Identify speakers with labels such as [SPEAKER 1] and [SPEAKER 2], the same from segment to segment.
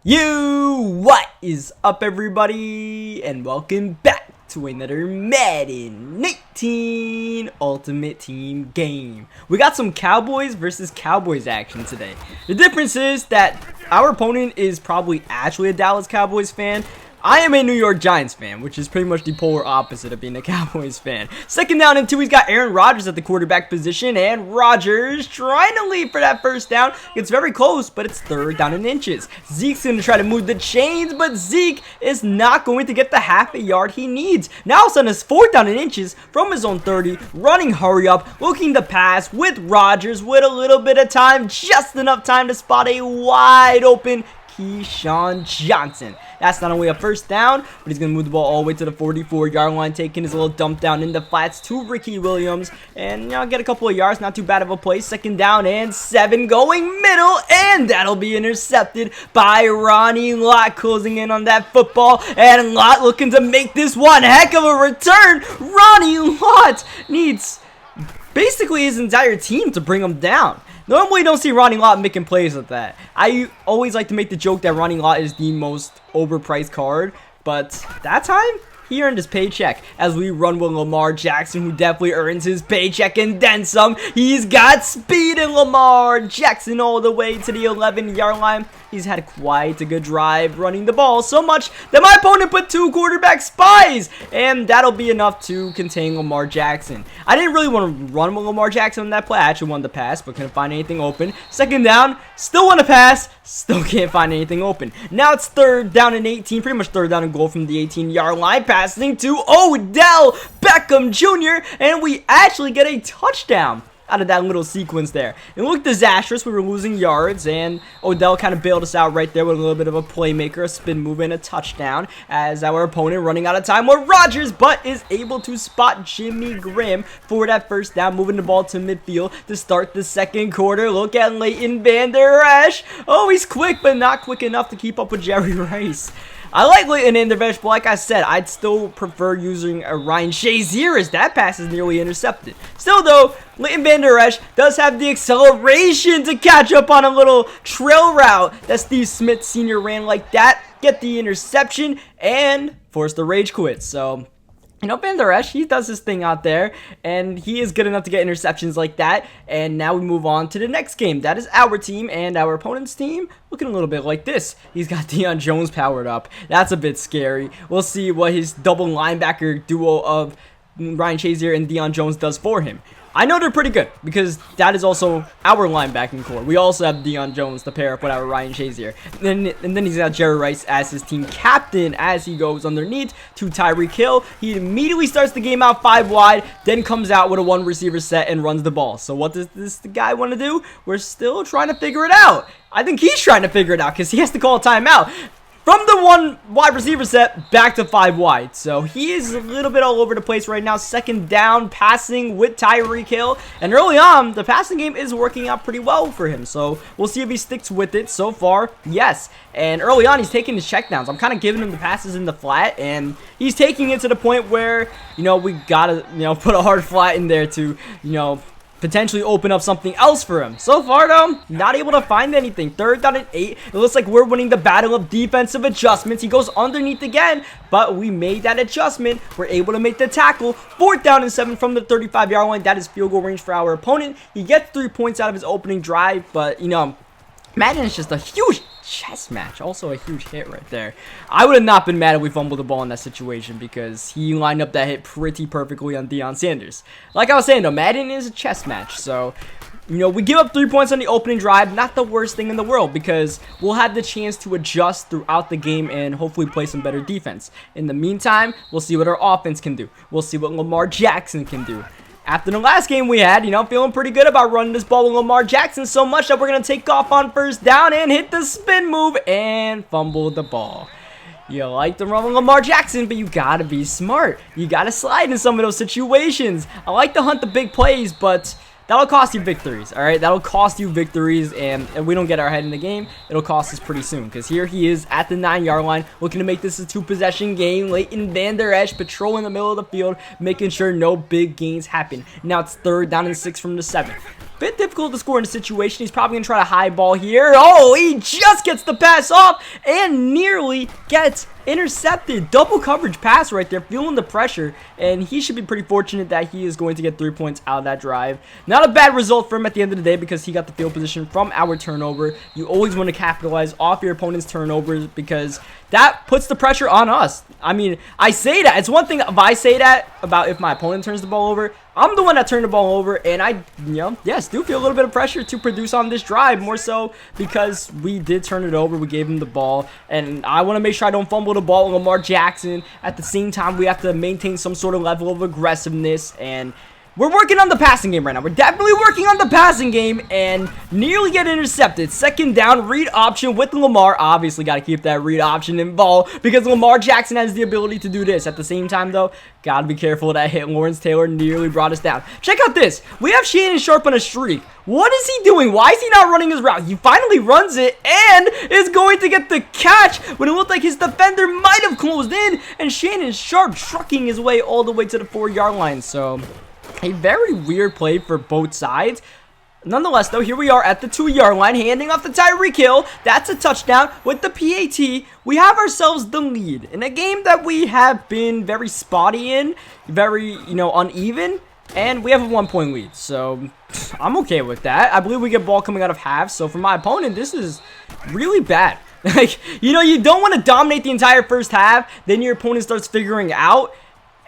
[SPEAKER 1] What is up, everybody, and welcome back to another Madden 19 Ultimate Team game. We got some Cowboys versus Cowboys action today. The difference is that our opponent is probably actually a Dallas Cowboys fan. I am a New York Giants fan, which is pretty much the polar opposite of being a Cowboys fan. Second down and 2, he's got Aaron Rodgers at the quarterback position, and Rodgers trying to lead for that first down. It's very close, but it's third down and inches. Zeke's going to try to move the chains, but Zeke is not going to get the half a yard he needs. Now all of a sudden it's fourth down and inches from his own 30, running hurry up, looking to pass with Rodgers with a little bit of time, just enough time to spot a wide open Keyshawn Johnson. That's not only a first down, but he's going to move the ball all the way to the 44-yard line, taking his little dump down in the flats to Ricky Williams, and get a couple of yards. Not too bad of a play. Second down and 7, going middle, and that'll be intercepted by Ronnie Lott, closing in on that football, and Lott looking to make this one heck of a return. Ronnie Lott needs basically his entire team to bring him down. Normally, you don't see Ronnie Lott making plays like that. I always like to make the joke that Ronnie Lott is the most overpriced card, but that time, he earned his paycheck as we run with Lamar Jackson, who definitely earns his paycheck and then some. He's got speed in Lamar Jackson all the way to the 11-yard line. He's had quite a good drive running the ball, so much that my opponent put 2 quarterback spies, and that'll be enough to contain Lamar Jackson. I didn't really want to run with Lamar Jackson on that play. I actually wanted to pass, but couldn't find anything open. Second down, still want to pass, still can't find anything open. Now it's third down and 18, pretty much third down and goal from the 18-yard line, passing to Odell Beckham Jr., and we actually get a touchdown out of that little sequence there. It looked disastrous. We were losing yards, and Odell kind of bailed us out right there with a little bit of a playmaker, a spin move, and a touchdown, as our opponent running out of time with Rodgers, but is able to spot Jimmy Graham for that first down, moving the ball to midfield to start the second quarter. Look at Leighton Van Der Esch. Oh, he's quick, but not quick enough to keep up with Jerry Rice. I like Leighton Van Der Esch, but like I said, I'd still prefer using a Ryan Shazier, as that pass is nearly intercepted. Still though, Leighton Van Der Esch does have the acceleration to catch up on a little trail route that Steve Smith Sr. ran like that, get the interception, and force the rage quit. So, Van Der Esch, he does his thing out there, and he is good enough to get interceptions like that. And now we move on to the next game. That is our team, and our opponent's team looking a little bit like this. He's got Deion Jones powered up. That's a bit scary. We'll see what his double linebacker duo of Ryan Shazier and Deion Jones does for him. I know they're pretty good, because that is also our linebacking core. We also have Deion Jones to pair up with our Ryan Shazier. And then he's got Jerry Rice as his team captain as he goes underneath to Tyreek Hill. He immediately starts the game out 5 wide, then comes out with a 1 receiver set and runs the ball. So what does this guy want to do? We're still trying to figure it out. I think he's trying to figure it out because he has to call a timeout. From the 1 wide receiver set back to 5 wide. So he is a little bit all over the place right now. Second down, passing with Tyreek Hill. And early on, the passing game is working out pretty well for him. So we'll see if he sticks with it. So far, yes. And early on, he's taking his checkdowns. I'm kind of giving him the passes in the flat. And he's taking it to the point where, we got to, put a hard flat in there to, potentially open up something else for him. So far though, not able to find anything. Third down and 8. It looks like we're winning the battle of defensive adjustments. He goes underneath again, but we made that adjustment. We're able to make the tackle. Fourth down and 7 from the 35-yard line. That is field goal range for our opponent. He gets 3 points out of his opening drive, but Madden is just a huge chess match. Also a huge hit right there. I would have not been mad if we fumbled the ball in that situation because he lined up that hit pretty perfectly on Deion Sanders. Like I was saying though, Madden is a chess match. So, we give up 3 points on the opening drive. Not the worst thing in the world because we'll have the chance to adjust throughout the game and hopefully play some better defense. In the meantime, we'll see what our offense can do. We'll see what Lamar Jackson can do. After the last game we had, feeling pretty good about running this ball with Lamar Jackson so much that we're going to take off on first down and hit the spin move and fumble the ball. You like to run with Lamar Jackson, but you got to be smart. You got to slide in some of those situations. I like to hunt the big plays, but that'll cost you victories, all right? That'll cost you victories, and if we don't get our head in the game, it'll cost us pretty soon, because here he is at the 9-yard line, looking to make this a 2-possession game. Leighton Van Der Esch patrolling the middle of the field, making sure no big gains happen. Now it's third down and 6 from the 7. Bit difficult to score in a situation. He's probably going to try to high ball here. Oh, he just gets the pass off and nearly gets intercepted. Double coverage pass right there, feeling the pressure, and he should be pretty fortunate that he is going to get 3 points out of that drive. Not a bad result for him at the end of the day because he got the field position from our turnover. You always want to capitalize off your opponent's turnovers because that puts the pressure on us. I mean, I say that. It's one thing if I say that about if my opponent turns the ball over. I'm the one that turned the ball over, and I, yes, do feel a little bit of pressure to produce on this drive, more so because we did turn it over. We gave him the ball, and I want to make sure I don't fumble the ball with Lamar Jackson. At the same time, we have to maintain some sort of level of aggressiveness, and we're working on the passing game right now. We're definitely working on the passing game and nearly get intercepted. Second down, read option with Lamar. Obviously, got to keep that read option involved because Lamar Jackson has the ability to do this. At the same time, though, got to be careful of that hit. Lawrence Taylor nearly brought us down. Check out this. We have Shannon Sharp on a streak. What is he doing? Why is he not running his route? He finally runs it and is going to get the catch when it looked like his defender might have closed in, and Shannon Sharp trucking his way all the way to the 4-yard line. So a very weird play for both sides. Nonetheless, though, here we are at the 2-yard line, handing off to Tyreek Hill. That's a touchdown with the PAT. We have ourselves the lead in a game that we have been very spotty in, very, uneven, and we have a 1-point lead. So I'm okay with that. I believe we get ball coming out of half. So for my opponent, this is really bad. Like, you don't want to dominate the entire first half. Then your opponent starts figuring out,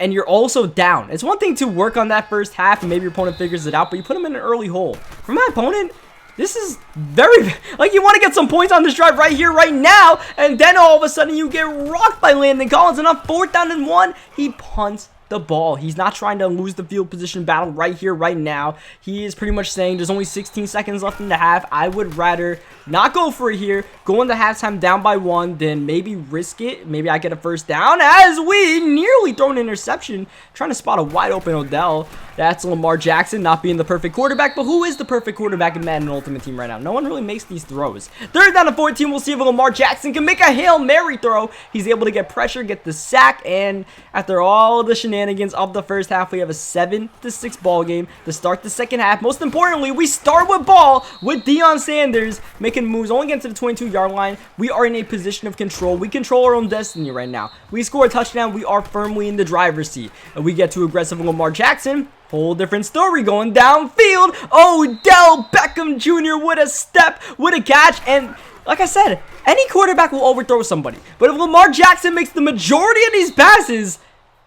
[SPEAKER 1] and you're also down. It's one thing to work on that first half and maybe your opponent figures it out, but you put him in an early hole. For my opponent, this is very, like, you want to get some points on this drive right here, right now, and then all of a sudden you get rocked by Landon Collins, and on 4th down and 1, he punts the ball. He's not trying to lose the field position battle right here, right now. He is pretty much saying there's only 16 seconds left in the half. I would rather not go for it here, go into halftime down by 1, then maybe risk it. Maybe I get a first down as we nearly throw an interception, trying to spot a wide open Odell. That's Lamar Jackson not being the perfect quarterback, but who is the perfect quarterback in Madden Ultimate Team right now? No one really makes these throws. 3rd down and 14, we'll see if Lamar Jackson can make a Hail Mary throw. He's able to get pressure, get the sack, and after all the shenanigans of the first half, we have a 7-6 ball game to start the second half. Most importantly, we start with ball with Deion Sanders making moves only getting to the 22-yard line. We are in a position of control. We control our own destiny right now. We score a touchdown. We are firmly in the driver's seat, and we get to aggressive Lamar Jackson. Whole different story going downfield. Odell Beckham Jr. with a step, with a catch, and like I said, any quarterback will overthrow somebody. But if Lamar Jackson makes the majority of these passes,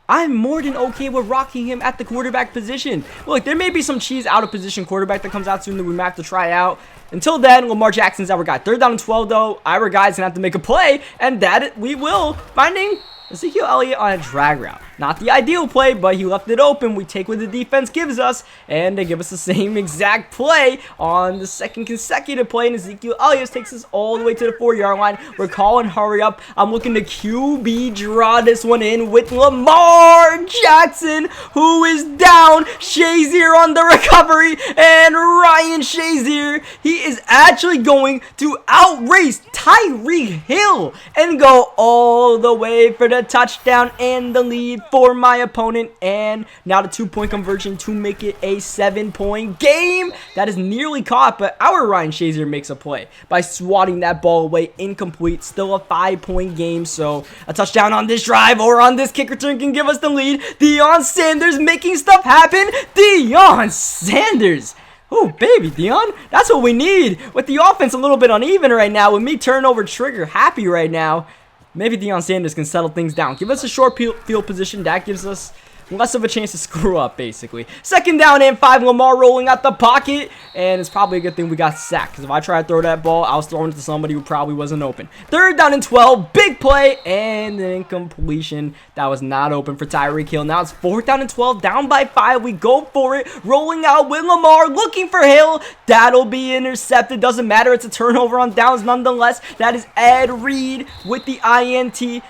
[SPEAKER 1] I'm more than okay with rocking him at the quarterback position. Look, there may be some cheese out of position quarterback that comes out soon that we might have to try out. Until then, Lamar Jackson's our guy. 3rd down and 12, though. Our guy's going to have to make a play, and that we will. Finding Ezekiel Elliott on a drag route. Not the ideal play, but he left it open. We take what the defense gives us, and they give us the same exact play on the second consecutive play, and Ezekiel Elliott takes us all the way to the 4-yard line. We're calling hurry up. I'm looking to QB draw this one in with Lamar Jackson, who is down. Shazier on the recovery, and Ryan Shazier, he is actually going to outrace Tyreek Hill and go all the way for the touchdown and the lead for my opponent, and now the 2-point conversion to make it a 7-point game. That is nearly caught, but our Ryan Shazier makes a play by swatting that ball away, incomplete. Still a 5-point game, so a touchdown on this drive or on this kick return can give us the lead. Deion Sanders making stuff happen. Deion Sanders. Oh, baby, Deion. That's what we need. With the offense a little bit uneven right now, with me turnover trigger happy right now, maybe Deion Sanders can settle things down. Give us a short field position. That gives us less of a chance to screw up, basically. 2nd down and 5. Lamar rolling out the pocket. And it's probably a good thing we got sacked, because if I try to throw that ball, I was throwing it to somebody who probably wasn't open. 3rd down and 12. Big play. And an incompletion. That was not open for Tyreek Hill. Now it's 4th down and 12. Down by 5. We go for it. Rolling out with Lamar. Looking for Hill. That'll be intercepted. Doesn't matter. It's a turnover on downs nonetheless. That is Ed Reed with the INT.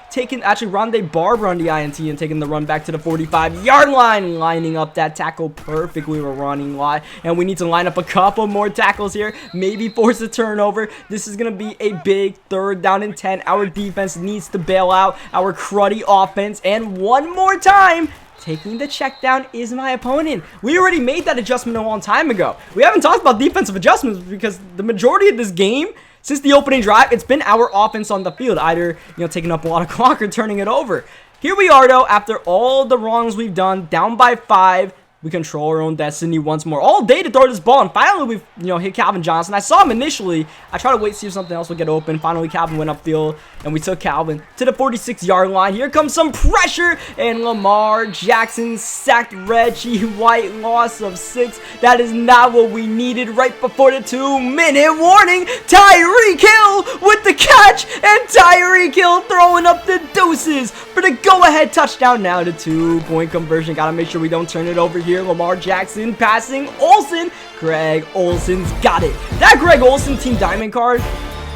[SPEAKER 1] Actually, Rondé Barber on the INT and taking the run back to the 45-yard line. Lining up that tackle perfectly with Ronnie Lott. And we need to line up a couple more tackles here. Maybe force a turnover. This is going to be a big 3rd down and 10. Our defense needs to bail out our cruddy offense. And one more time, taking the check down is my opponent. We already made that adjustment a long time ago. We haven't talked about defensive adjustments because the majority of this game, since the opening drive, it's been our offense on the field, either, taking up a lot of clock or turning it over. Here we are, though, after all the wrongs we've done, down by 5. We control our own destiny once more. All day to throw this ball, and finally we, hit Calvin Johnson. I saw him initially. I tried to wait to see if something else would get open. Finally, Calvin went upfield, and we took Calvin to the 46-yard line. Here comes some pressure, and Lamar Jackson sacked Reggie White. Loss of 6. That is not what we needed right before the 2-minute warning. Tyreek Hill with the catch, and Tyreek Hill throwing up the deuces for the go-ahead touchdown. Now the 2-point conversion. Got to make sure we don't turn it over here. Lamar Jackson passing Olsen. Greg Olsen's got it. That Greg Olsen Team Diamond card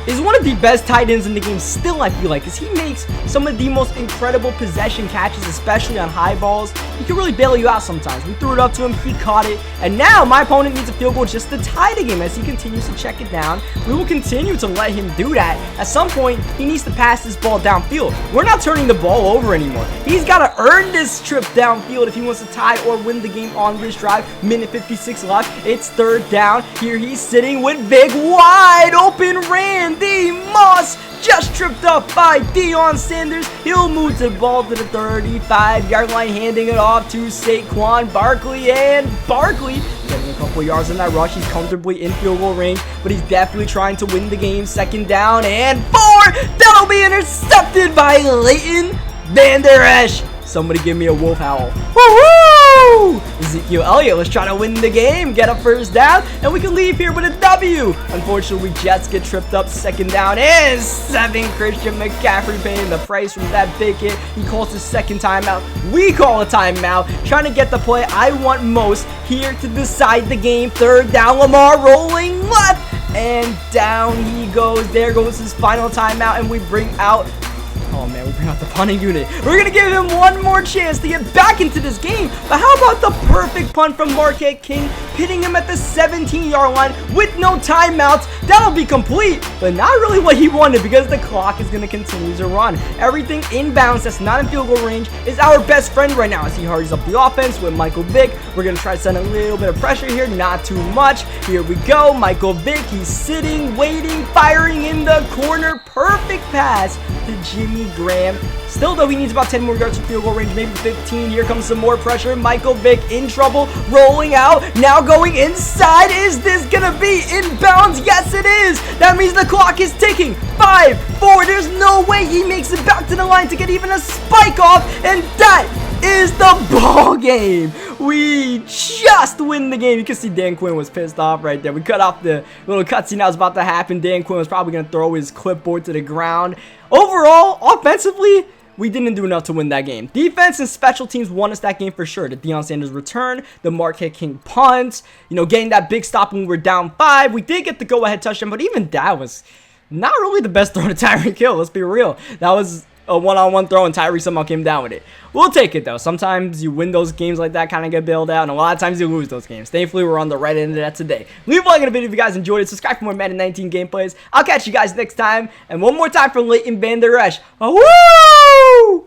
[SPEAKER 1] is one of the best tight ends in the game still, I feel like, because he makes some of the most incredible possession catches, especially on high balls. He can really bail you out sometimes. We threw it up to him, he caught it, and now my opponent needs a field goal just to tie the game as he continues to check it down. We will continue to let him do that. At some point, he needs to pass this ball downfield. We're not turning the ball over anymore. He's got to earn this trip downfield if he wants to tie or win the game on this drive. Minute 56 left. It's 3rd down. Here he's sitting with big wide open Randy Moss, just tripped up by Deion Sanders. He'll move the ball to the 35-yard line, handing it off to Saquon Barkley, and Barkley getting a couple yards in that rush. He's comfortably in field goal range, but he's definitely trying to win the game. 2nd down and 4. That'll be intercepted by Leighton Vander Esch. Somebody give me a wolf howl. Woohoo! Ezekiel Elliott, let's try to win the game, get a 1st down, and we can leave here with a W. Unfortunately, Jets get tripped up. 2nd down and 7. Christian McCaffrey paying the price from that big hit. He calls his 2nd timeout. We call a timeout, trying to get the play I want most here to decide the game. 3rd down, Lamar rolling left, and down he goes. There goes his final timeout, and we bring out... Oh man, we bring out the punting unit. We're going to give him one more chance to get back into this game. But how about the perfect punt from Marquette King, hitting him at the 17-yard line with no timeouts? That'll be complete, but not really what he wanted because the clock is going to continue to run. Everything inbounds that's not in field goal range is our best friend right now as he hurries up the offense with Michael Vick. We're going to try to send a little bit of pressure here, not too much. Here we go. Michael Vick, he's sitting, waiting, firing in the corner. Perfect pass to Jimmy Graham. Still, though, he needs about 10 more yards of field goal range, maybe 15. Here comes some more pressure. Michael Vick in trouble, rolling out, now going inside. Is this gonna be inbounds? Yes, it is. That means the clock is ticking. 5, 4. There's no way he makes it back to the line to get even a spike off, and that is the ball game. We just win the game. You can see Dan Quinn was pissed off right there. We cut off the little cutscene that was about to happen. Dan Quinn was probably going to throw his clipboard to the ground. Overall, offensively, we didn't do enough to win that game. Defense and special teams won us that game for sure. The Deion Sanders return, the Marquette King punt, getting that big stop when we were down 5. We did get the go-ahead touchdown, but even that was not really the best throw to Tyreek Hill. Let's be real. That was a one-on-one throw, and Tyree somehow came down with it. We'll take it, though. Sometimes you win those games like that, kind of get bailed out, and a lot of times you lose those games. Thankfully, we're on the right end of that today. Leave a like on the video if you guys enjoyed it. Subscribe for more Madden 19 gameplays. I'll catch you guys next time. And one more time for Leighton Vander Esch. Woo!